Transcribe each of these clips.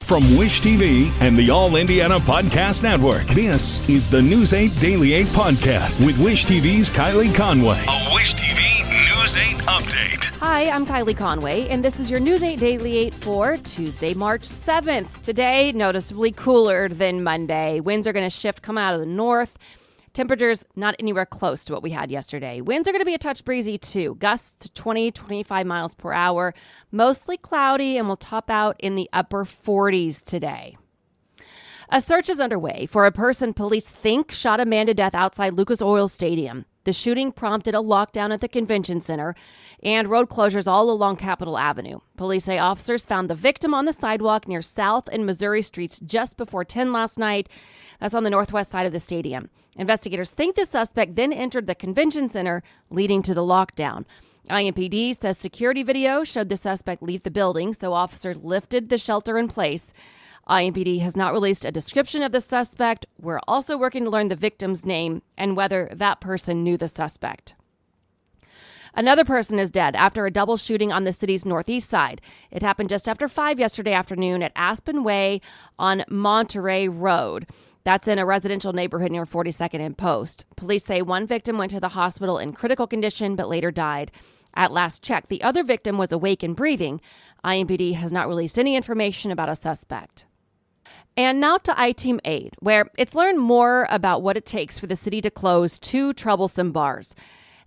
From Wish TV and the All Indiana Podcast Network, this is the News 8 Daily 8 Podcast with Wish TV's Kylie Conway. A Wish TV News 8 update. Hi, I'm Kylie Conway, and this is your News 8 Daily 8 for Tuesday, March 7th. Today, noticeably cooler than Monday. Winds are going to shift, come out of the north. Temperatures not anywhere close to what we had yesterday. Winds are going to be a touch breezy too. Gusts to 20-25 miles per hour. Mostly cloudy and will top out in the upper 40s today. A search is underway for a person police think shot a man to death outside Lucas Oil Stadium. The shooting prompted a lockdown at the convention center and road closures all along Capitol Avenue. Police say officers found the victim on the sidewalk near South and Missouri Streets just before 10 last night. That's on the northwest side of the stadium. Investigators think the suspect then entered the convention center, leading to the lockdown. IMPD says security video showed the suspect leave the building, so officers lifted the shelter in place. IMPD has not released a description of the suspect. We're also working to learn the victim's name and whether that person knew the suspect. Another person is dead after a double shooting on the city's northeast side. It happened just after 5 yesterday afternoon at Aspen Way on Monterey Road. That's in a residential neighborhood near 42nd and Post. Police say one victim went to the hospital in critical condition but later died. At last check, the other victim was awake and breathing. IMPD has not released any information about a suspect. And now to I-Team 8, where it's learned more about what it takes for the city to close two troublesome bars.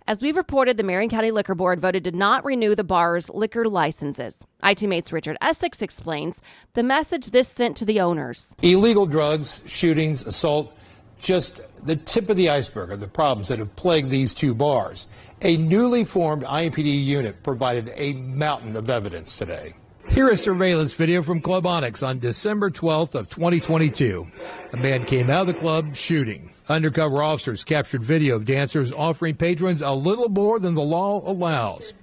As we've reported, the Marion County Liquor Board voted to not renew the bar's liquor licenses. I-Team 8's Richard Essex explains the message this sent to the owners. Illegal drugs, shootings, assault, just the tip of the iceberg of the problems that have plagued these two bars. A newly formed IMPD unit provided a mountain of evidence today. Here is surveillance video from Club Onyx on December 12th of 2022. A man came out of the club shooting. Undercover officers captured video of dancers offering patrons a little more than the law allows.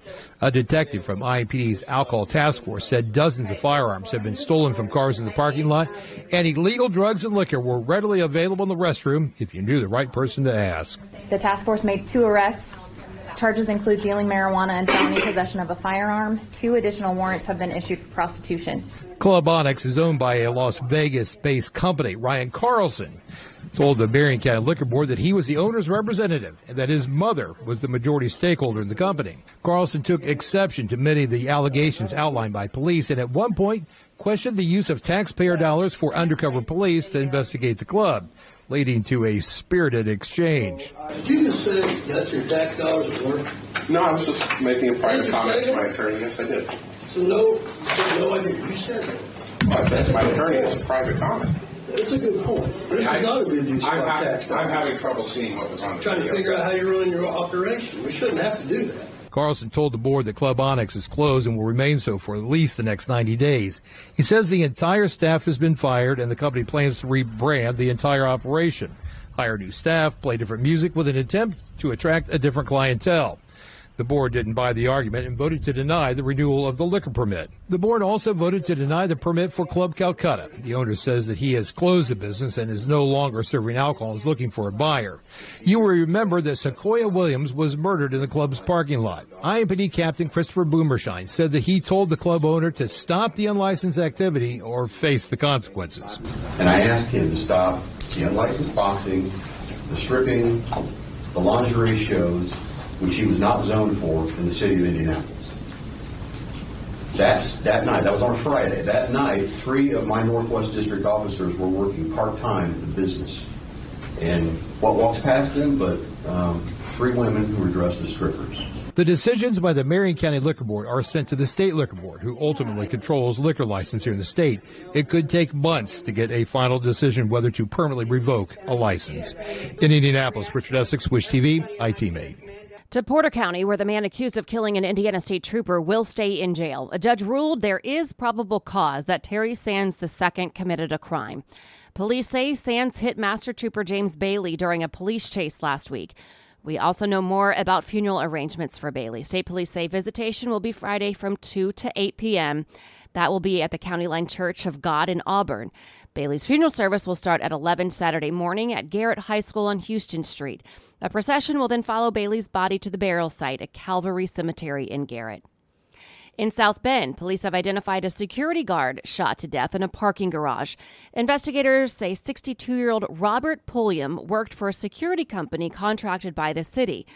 A detective from IMPD's Alcohol Task Force said dozens of firearms had been stolen from cars in the parking lot, and illegal drugs and liquor were readily available in the restroom if you knew the right person to ask. The task force made 2 arrests. Charges include dealing marijuana and felony possession of a firearm. 2 additional warrants have been issued for prostitution. Club Onyx is owned by a Las Vegas-based company. Ryan Carlson told the Marion County Liquor Board that he was the owner's representative and that his mother was the majority stakeholder in the company. Carlson took exception to many of the allegations outlined by police and at one point questioned the use of taxpayer dollars for undercover police to investigate the club, leading to a spirited exchange. Did you just say that's your tax dollars at work? No, I was just making a private comment to my attorney. Yes, I did. So no, I didn't. You said that. Well, I said to my attorney, it's a private comment. That's a good point. This is not a good use of our tax dollars. I'm having trouble seeing what was on the trying to figure out how you run your operation. We shouldn't have to do that. Carlson told the board that Club Onyx is closed and will remain so for at least the next 90 days. He says the entire staff has been fired and the company plans to rebrand the entire operation, hire new staff, play different music with an attempt to attract a different clientele. The board didn't buy the argument and voted to deny the renewal of the liquor permit. The board also voted to deny the permit for Club Calcutta. The owner says that he has closed the business and is no longer serving alcohol and is looking for a buyer. You will remember that Sequoia Williams was murdered in the club's parking lot. IMPD Captain Christopher Boomershine said that he told the club owner to stop the unlicensed activity or face the consequences. And I asked him to stop the unlicensed boxing, the stripping, the lingerie shows, which he was not zoned for in the city of Indianapolis. That night, that was on a Friday. That night, 3 of my Northwest District officers were working part-time at the business. And what walks past them but 3 women who were dressed as strippers. The decisions by the Marion County Liquor Board are sent to the State Liquor Board, who ultimately controls liquor license here in the state. It could take months to get a final decision whether to permanently revoke a license. In Indianapolis, Richard Essex, Wish TV, I-Team 8. To Porter County, where the man accused of killing an Indiana State Trooper will stay in jail. A judge ruled there is probable cause that Terry Sands II committed a crime. Police say Sands hit Master Trooper James Bailey during a police chase last week. We also know more about funeral arrangements for Bailey. State police say visitation will be Friday from 2 to 8 p.m. That will be at the County Line Church of God in Auburn. Bailey's funeral service will start at 11 Saturday morning at Garrett High School on Houston Street. A procession will then follow Bailey's body to the burial site at Calvary Cemetery in Garrett. In South Bend, police have identified a security guard shot to death in a parking garage. Investigators say 62-year-old Robert Pulliam worked for a security company contracted by the city.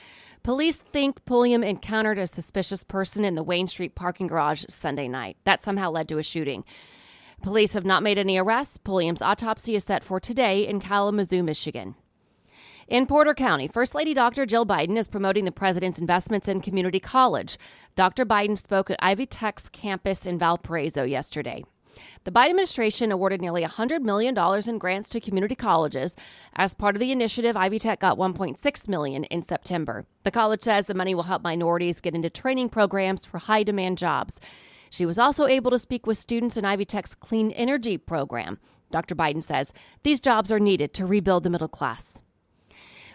Police think Pulliam encountered a suspicious person in the Wayne Street parking garage Sunday night. That somehow led to a shooting. Police have not made any arrests. Pulliam's autopsy is set for today in Kalamazoo, Michigan. In Porter County, First Lady Dr. Jill Biden is promoting the president's investments in community college. Dr. Biden spoke at Ivy Tech's campus in Valparaiso yesterday. The Biden administration awarded nearly $100 million in grants to community colleges. As part of the initiative, Ivy Tech got $1.6 million in September. The college says the money will help minorities get into training programs for high-demand jobs. She was also able to speak with students in Ivy Tech's Clean Energy program. Dr. Biden says these jobs are needed to rebuild the middle class.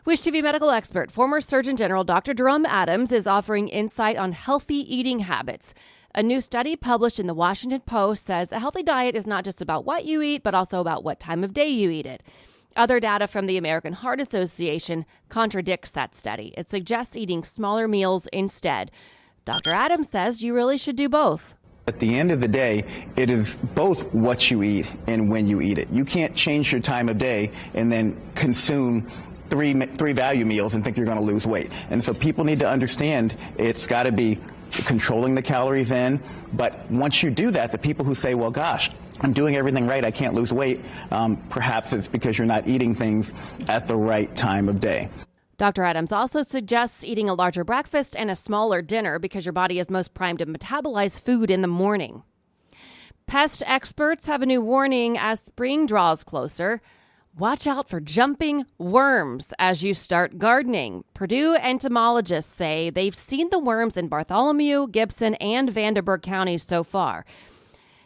Wish TV medical expert, former Surgeon General Dr. Jerome Adams is offering insight on healthy eating habits. A new study published in the Washington Post says a healthy diet is not just about what you eat, but also about what time of day you eat it. Other data from the American Heart Association contradicts that study. It suggests eating smaller meals instead. Dr. Adams says you really should do both. At the end of the day, it is both what you eat and when you eat it. You can't change your time of day and then consume three value meals and think you're going to lose weight. And so people need to understand it's got to be controlling the calories in. But once you do that, the people who say, well, gosh, I'm doing everything right, I can't lose weight, perhaps it's because you're not eating things at the right time of day. Dr. Adams also suggests eating a larger breakfast and a smaller dinner because your body is most primed to metabolize food in the morning. Pest experts have a new warning as spring draws closer. Watch out for jumping worms as you start gardening. Purdue entomologists say they've seen the worms in Bartholomew, Gibson, and Vanderburgh counties so far.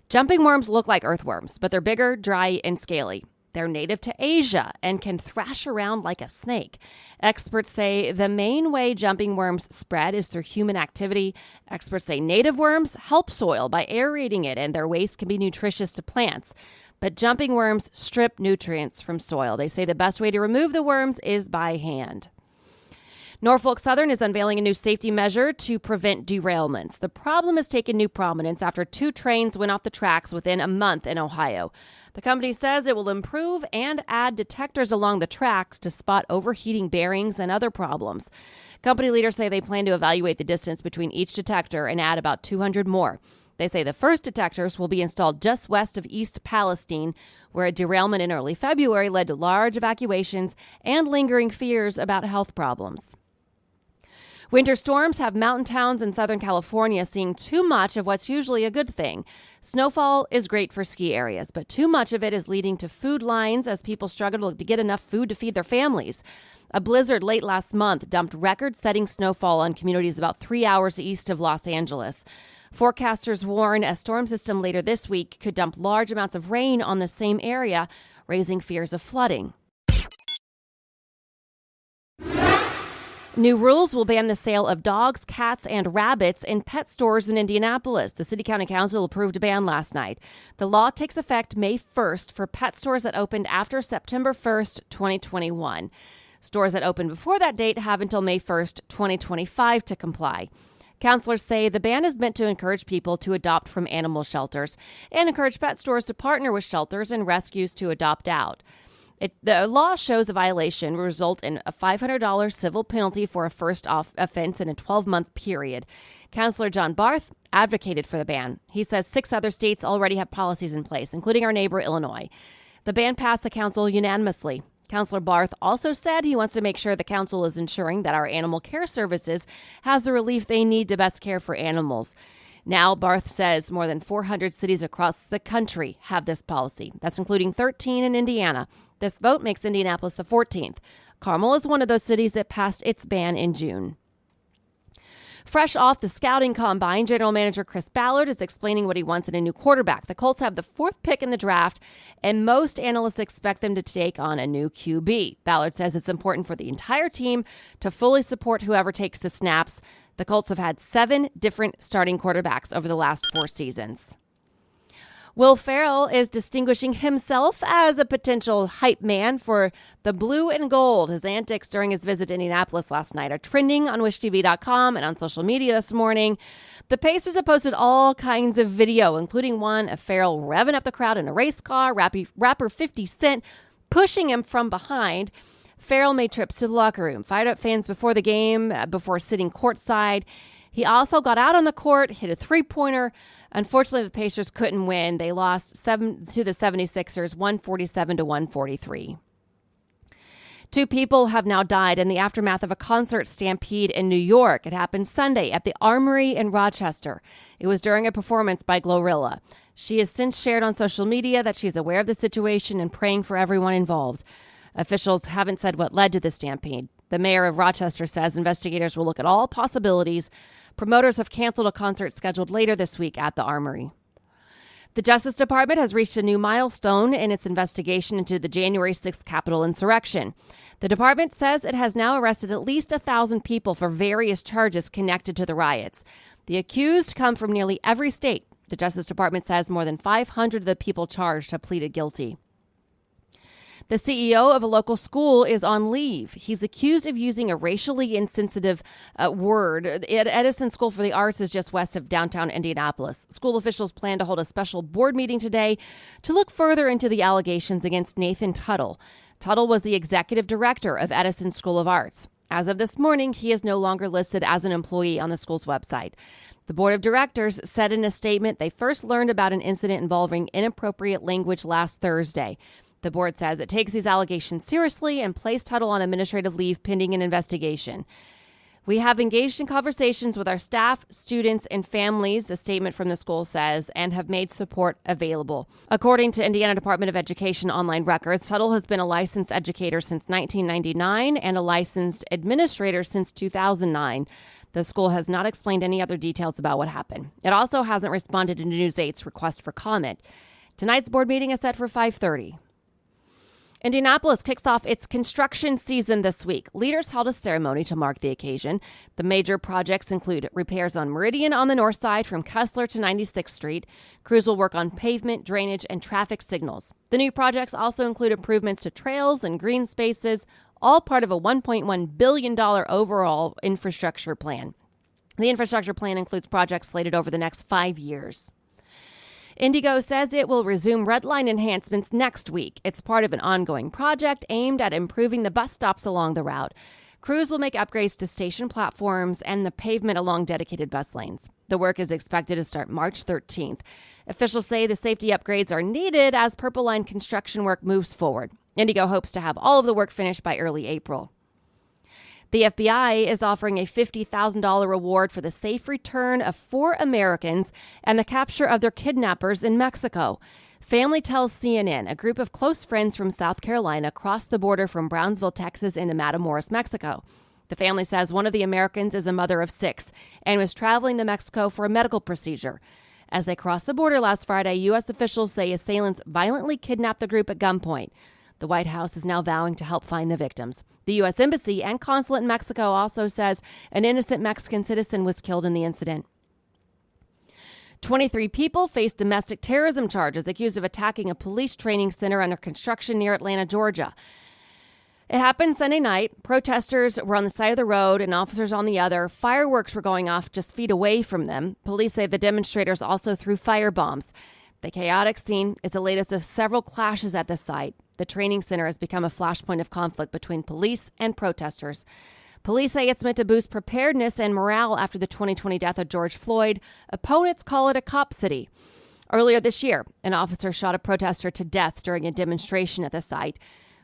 Jumping worms look like earthworms, but they're bigger, dry, and scaly. They're native to Asia and can thrash around like a snake. Experts say the main way jumping worms spread is through human activity. Experts say native worms help soil by aerating it, and their waste can be nutritious to plants. But jumping worms strip nutrients from soil. They say the best way to remove the worms is by hand. Norfolk Southern is unveiling a new safety measure to prevent derailments. The problem has taken new prominence after 2 trains went off the tracks within a month in Ohio. The company says it will improve and add detectors along the tracks to spot overheating bearings and other problems. Company leaders say they plan to evaluate the distance between each detector and add about 200 more. They say the first detectors will be installed just west of East Palestine, where a derailment in early February led to large evacuations and lingering fears about health problems. Winter storms have mountain towns in Southern California seeing too much of what's usually a good thing. Snowfall is great for ski areas, but too much of it is leading to food lines as people struggle to get enough food to feed their families. A blizzard late last month dumped record-setting snowfall on communities about 3 hours east of Los Angeles. Forecasters warn a storm system later this week could dump large amounts of rain on the same area, raising fears of flooding. New rules will ban the sale of dogs, cats, and rabbits in pet stores in Indianapolis. The City County Council approved a ban last night. The law takes effect May 1st for pet stores that opened after September 1st, 2021. Stores that opened before that date have until May 1st, 2025 to comply. Counselors say the ban is meant to encourage people to adopt from animal shelters and encourage pet stores to partner with shelters and rescues to adopt out. The law shows a violation will result in a $500 civil penalty for a first offense in a 12-month period. Counselor John Barth advocated for the ban. He says 6 other states already have policies in place, including our neighbor Illinois. The ban passed the council unanimously. Counselor Barth also said he wants to make sure the council is ensuring that our animal care services has the relief they need to best care for animals. Now, Barth says more than 400 cities across the country have this policy. That's including 13 in Indiana. This vote makes Indianapolis the 14th. Carmel is one of those cities that passed its ban in June. Fresh off the scouting combine, General Manager Chris Ballard is explaining what he wants in a new quarterback. The Colts have the 4th pick in the draft, and most analysts expect them to take on a new QB. Ballard says it's important for the entire team to fully support whoever takes the snaps. The Colts have had 7 different starting quarterbacks over the last 4 seasons. Will Ferrell is distinguishing himself as a potential hype man for the blue and gold. His antics during his visit to Indianapolis last night are trending on wishtv.com and on social media this morning. The Pacers have posted all kinds of video, including one of Ferrell revving up the crowd in a race car, rapper 50 Cent pushing him from behind. Ferrell made trips to the locker room, fired up fans before the game, before sitting courtside. He also got out on the court, hit a three-pointer. Unfortunately, the Pacers couldn't win. They lost to the 76ers, 147-143. 2 people have now died in the aftermath of a concert stampede in New York. It happened Sunday at the Armory in Rochester. It was during a performance by Glorilla. She has since shared on social media that she's aware of the situation and praying for everyone involved. Officials haven't said what led to the stampede. The mayor of Rochester says investigators will look at all possibilities. Promoters have canceled a concert scheduled later this week at the Armory. The Justice Department has reached a new milestone in its investigation into the January 6th Capitol insurrection. The department says it has now arrested at least 1,000 people for various charges connected to the riots. The accused come from nearly every state. The Justice Department says more than 500 of the people charged have pleaded guilty. The CEO of a local school is on leave. He's accused of using a racially insensitive word. Edison School for the Arts is just west of downtown Indianapolis. School officials plan to hold a special board meeting today to look further into the allegations against Nathan Tuttle. Tuttle was the executive director of Edison School of Arts. As of this morning, he is no longer listed as an employee on the school's website. The board of directors said in a statement they first learned about an incident involving inappropriate language last Thursday. The board says it takes these allegations seriously and placed Tuttle on administrative leave pending an investigation. We have engaged in conversations with our staff, students, and families, a statement from the school says, and have made support available. According to Indiana Department of Education online records, Tuttle has been a licensed educator since 1999 and a licensed administrator since 2009. The school has not explained any other details about what happened. It also hasn't responded to News 8's request for comment. Tonight's board meeting is set for 5:30. Indianapolis kicks off its construction season this week. Leaders held a ceremony to mark the occasion. The major projects include repairs on Meridian on the north side from Kessler to 96th Street. Crews will work on pavement, drainage, and traffic signals. The new projects also include improvements to trails and green spaces, all part of a $1.1 billion overall infrastructure plan. The infrastructure plan includes projects slated over the next 5 years. Indigo says it will resume Red Line enhancements next week. It's part of an ongoing project aimed at improving the bus stops along the route. Crews will make upgrades to station platforms and the pavement along dedicated bus lanes. The work is expected to start March 13th. Officials say the safety upgrades are needed as Purple Line construction work moves forward. Indigo hopes to have all of the work finished by early April. The FBI is offering a $50,000 reward for the safe return of 4 Americans and the capture of their kidnappers in Mexico. Family tells CNN a group of close friends from South Carolina crossed the border from Brownsville, Texas into Matamoros, Mexico. The family says one of the Americans is a mother of 6 and was traveling to Mexico for a medical procedure. As they crossed the border last Friday, U.S. officials say assailants violently kidnapped the group at gunpoint. The White House is now vowing to help find the victims. The U.S. Embassy and consulate in Mexico also says an innocent Mexican citizen was killed in the incident. 23 people face domestic terrorism charges accused of attacking a police training center under construction near Atlanta, Georgia. It happened Sunday night. Protesters were on the side of the road and officers on the other. Fireworks were going off just feet away from them. Police say the demonstrators also threw firebombs. The chaotic scene is the latest of several clashes at the site. The training center has become a flashpoint of conflict between police and protesters. Police say it's meant to boost preparedness and morale after the 2020 death of George Floyd. Opponents call it a cop city. Earlier this year, an officer shot a protester to death during a demonstration at the site.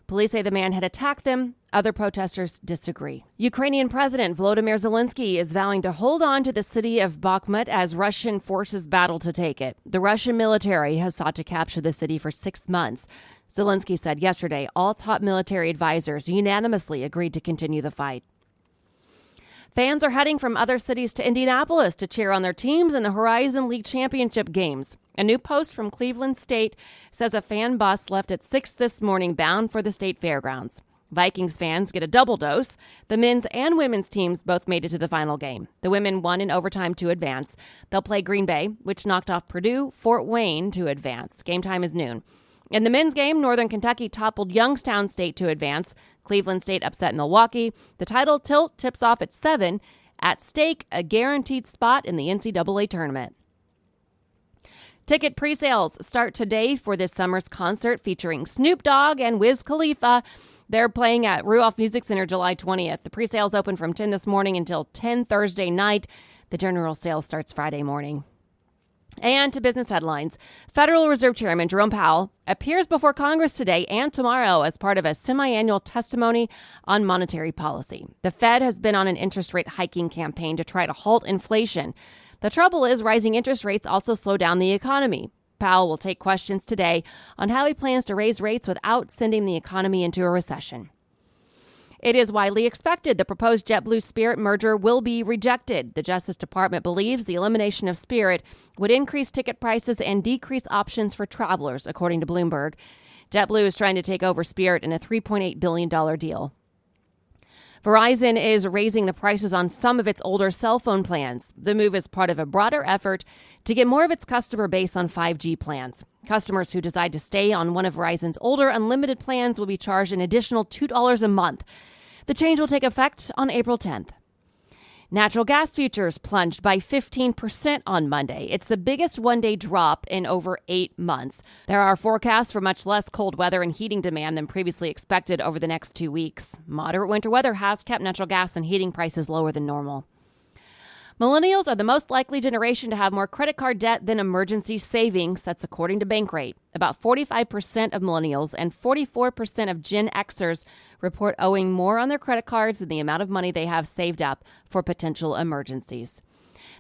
Police say the man had attacked them. Other protesters disagree. Ukrainian President Volodymyr Zelensky is vowing to hold on to the city of Bakhmut as Russian forces battle to take it. The Russian military has sought to capture the city for 6 months. Zelensky said yesterday all top military advisors unanimously agreed to continue the fight. Fans are heading from other cities to Indianapolis to cheer on their teams in the Horizon League Championship games. A new post from Cleveland State says a fan bus left at 6 this morning bound for the state fairgrounds. Vikings fans get a double dose. The men's and women's teams both made it to the final game. The women won in overtime to advance. They'll play Green Bay, which knocked off Purdue, Fort Wayne to advance. Game time is noon. In the men's game, Northern Kentucky toppled Youngstown State to advance. Cleveland State upset Milwaukee. The title tilt tips off at 7. At stake, a guaranteed spot in the NCAA tournament. Ticket pre-sales start today for this summer's concert featuring Snoop Dogg and Wiz Khalifa. They're playing at Ruoff Music Center July 20th. The pre-sales open from 10 this morning until 10 Thursday night. The general sale starts Friday morning. And to business headlines, Federal Reserve Chairman Jerome Powell appears before Congress today and tomorrow as part of a semi-annual testimony on monetary policy. The Fed has been on an interest rate hiking campaign to try to halt inflation. The trouble is rising interest rates also slow down the economy. Powell will take questions today on how he plans to raise rates without sending the economy into a recession. It is widely expected the proposed JetBlue-Spirit merger will be rejected. The Justice Department believes the elimination of Spirit would increase ticket prices and decrease options for travelers, according to Bloomberg. JetBlue is trying to take over Spirit in a $3.8 billion deal. Verizon is raising the prices on some of its older cell phone plans. The move is part of a broader effort to get more of its customer base on 5G plans. Customers who decide to stay on one of Verizon's older unlimited plans will be charged an additional $2 a month. The change will take effect on April 10th. Natural gas futures plunged by 15% on Monday. It's the biggest one-day drop in over 8 months. There are forecasts for much less cold weather and heating demand than previously expected over the next 2 weeks. Moderate winter weather has kept natural gas and heating prices lower than normal. Millennials are the most likely generation to have more credit card debt than emergency savings. That's according to Bankrate. About 45% of millennials and 44% of Gen Xers report owing more on their credit cards than the amount of money they have saved up for potential emergencies.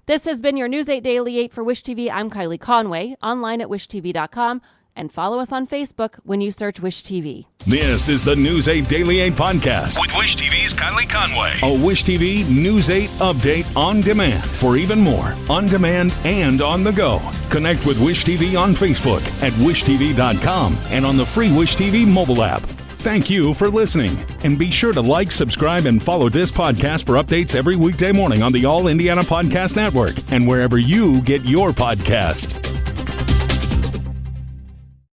This has been your News 8 Daily 8 for Wish TV. I'm Kylie Conway, online at wishtv.com. And follow us on Facebook when you search Wish TV. This is the News 8 Daily 8 podcast with Wish TV's Kylie Conway. A Wish TV News 8 update on demand. For even more, on demand and on the go. Connect with Wish TV on Facebook at wishtv.com and on the free Wish TV mobile app. Thank you for listening. And be sure to like, subscribe, and follow this podcast for updates every weekday morning on the All Indiana Podcast Network and wherever you get your podcast.